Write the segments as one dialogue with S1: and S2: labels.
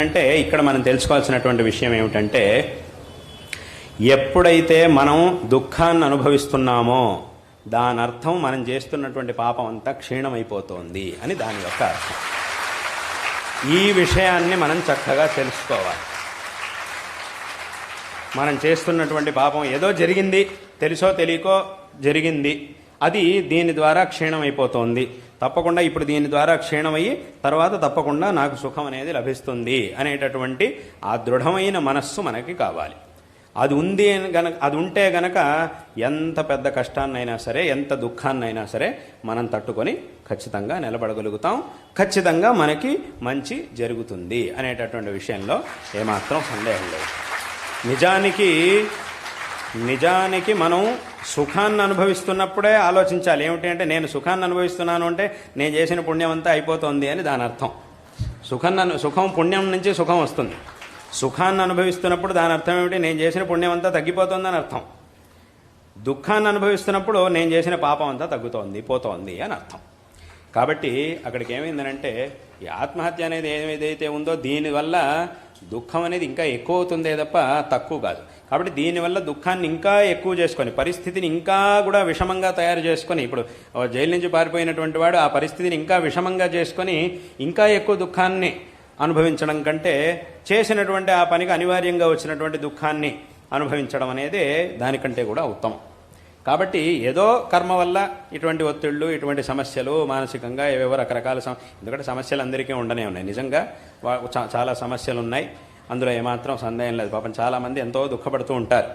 S1: అంటే ఇక్కడ మనం తెలుసుకోవాల్సినటువంటి విషయం ఏమిటంటే, ఎప్పుడైతే మనం దుఃఖాన్ని అనుభవిస్తున్నామో దాని అర్థం మనం చేస్తున్నటువంటి పాపం అంతా క్షీణమైపోతోంది అని దాని యొక్క అర్థం. ఈ విషయాన్ని మనం చక్కగా తెలుసుకోవాలి. మనం చేస్తున్నటువంటి పాపం ఏదో జరిగింది, తెలుసో తెలియకో జరిగింది, అది దీని ద్వారా క్షీణమైపోతోంది, తప్పకుండా ఇప్పుడు దీని ద్వారా క్షీణమయ్యి తర్వాత తప్పకుండా నాకు సుఖం అనేది లభిస్తుంది అనేటటువంటి ఆ దృఢమైన మనస్సు మనకి కావాలి. అది ఉంది గనక, అది ఉంటే గనక ఎంత పెద్ద కష్టాన్నైనా సరే, ఎంత దుఃఖాన్నైనా సరే మనం తట్టుకొని ఖచ్చితంగా నిలబడగలుగుతాం, ఖచ్చితంగా మనకి మంచి జరుగుతుంది అనేటటువంటి విషయంలో ఏమాత్రం సందేహం లేదు. నిజానికి మనం సుఖాన్ని అనుభవిస్తున్నప్పుడే ఆలోచించాలి. ఏమిటి అంటే, నేను సుఖాన్ని అనుభవిస్తున్నాను అంటే నేను చేసిన పుణ్యం అంతా అయిపోతుంది అని దాని అర్థం. సుఖం పుణ్యం నుంచి సుఖం వస్తుంది. సుఖాన్ని అనుభవిస్తున్నప్పుడు దాని అర్థం ఏమిటి? నేను చేసిన పుణ్యం అంతా తగ్గిపోతుందని అర్థం. దుఃఖాన్ని అనుభవిస్తున్నప్పుడు నేను చేసిన పాపం అంతా పోతోంది అని అర్థం. కాబట్టి అక్కడికి ఏమైందనంటే, ఈ ఆత్మహత్య అనేది ఏదైతే ఉందో దీనివల్ల దుఃఖం అనేది ఇంకా ఎక్కువ అవుతుందే తప్ప తక్కువ కాదు. కాబట్టి దీనివల్ల దుఃఖాన్ని ఇంకా ఎక్కువ చేసుకొని, పరిస్థితిని ఇంకా కూడా విషమంగా తయారు చేసుకొని, ఇప్పుడు జైలు నుంచి పారిపోయినటువంటి వాడు ఆ పరిస్థితిని ఇంకా విషమంగా చేసుకొని ఇంకా ఎక్కువ దుఃఖాన్ని అనుభవించడం కంటే చేసినటువంటి ఆ పనికి అనివార్యంగా వచ్చినటువంటి దుఃఖాన్ని అనుభవించడం అనేది దానికంటే కూడా ఉత్తమం. కాబట్టి ఏదో కర్మ వల్ల ఇటువంటి ఒత్తిళ్లు, ఇటువంటి సమస్యలు, మానసికంగా ఏవేవో రకరకాల ఎందుకంటే సమస్యలు అందరికీ ఉండనే ఉన్నాయి. నిజంగా చాలా సమస్యలు ఉన్నాయి, అందులో ఏమాత్రం సందేహం లేదు. పాపం చాలామంది ఎంతో దుఃఖపడుతూ ఉంటారు.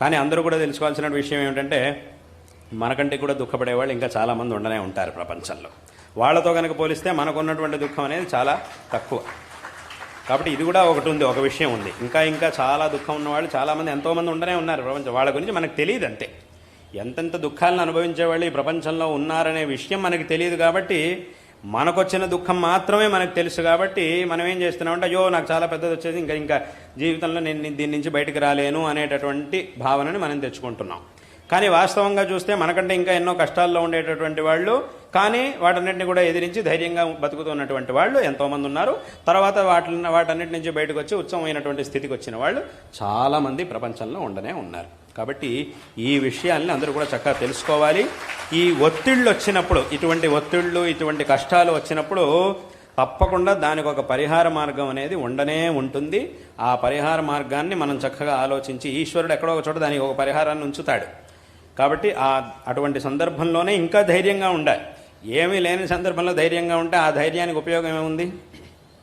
S1: కానీ అందరూ కూడా తెలుసుకోవాల్సిన విషయం ఏమిటంటే, మనకంటే కూడా దుఃఖపడేవాళ్ళు ఇంకా చాలామంది ఉండనే ఉంటారు ప్రపంచంలో. వాళ్ళతో కనుక పోలిస్తే మనకున్నటువంటి దుఃఖం అనేది చాలా తక్కువ. కాబట్టి ఇది కూడా ఒకటి ఉంది, ఒక విషయం ఉంది. ఇంకా చాలా దుఃఖం ఉన్నవాళ్ళు చాలామంది ఎంతోమంది ఉండనే ఉన్నారు ప్రపంచం. వాళ్ళ గురించి మనకు తెలియదు అంతే. ఎంతెంత దుఃఖాలను అనుభవించేవాళ్ళు ఈ ప్రపంచంలో ఉన్నారనే విషయం మనకి తెలియదు. కాబట్టి మనకొచ్చిన దుఃఖం మాత్రమే మనకు తెలుసు. కాబట్టి మనం ఏం చేస్తున్నామంటే, అయ్యో నాకు చాలా పెద్దది వచ్చేది, ఇంకా జీవితంలో నేను దీని నుంచి బయటకు రాలేను అనేటటువంటి భావనని మనం తెచ్చుకుంటున్నాం. కానీ వాస్తవంగా చూస్తే మనకంటే ఇంకా ఎన్నో కష్టాల్లో ఉండేటటువంటి వాళ్ళు, కానీ వాటన్నిటిని కూడా ఎదిరించి ధైర్యంగా బతుకుతున్నటువంటి వాళ్ళు ఎంతోమంది ఉన్నారు. తర్వాత వాటన్నిటి నుంచి బయటకు వచ్చి ఉత్తమమైనటువంటి స్థితికి వచ్చిన వాళ్ళు చాలామంది ప్రపంచంలో ఉండనే ఉన్నారు. కాబట్టి ఈ విషయాల్ని అందరూ కూడా చక్కగా తెలుసుకోవాలి. ఈ ఒత్తిళ్ళు వచ్చినప్పుడు, ఇటువంటి ఒత్తిళ్ళు, ఇటువంటి కష్టాలు వచ్చినప్పుడు తప్పకుండా దానికి ఒక పరిహార మార్గం అనేది ఉండనే ఉంటుంది. ఆ పరిహార మార్గాన్ని మనం చక్కగా ఆలోచించి, ఈశ్వరుడు ఎక్కడో ఒక చోట దానికి ఒక పరిహారాన్ని ఉంచుతాడు. కాబట్టి అటువంటి సందర్భంలోనే ఇంకా ధైర్యంగా ఉండాలి. ఏమీ లేని సందర్భంలో ధైర్యంగా ఉంటే ఆ ధైర్యానికి ఉపయోగం ఏముంది?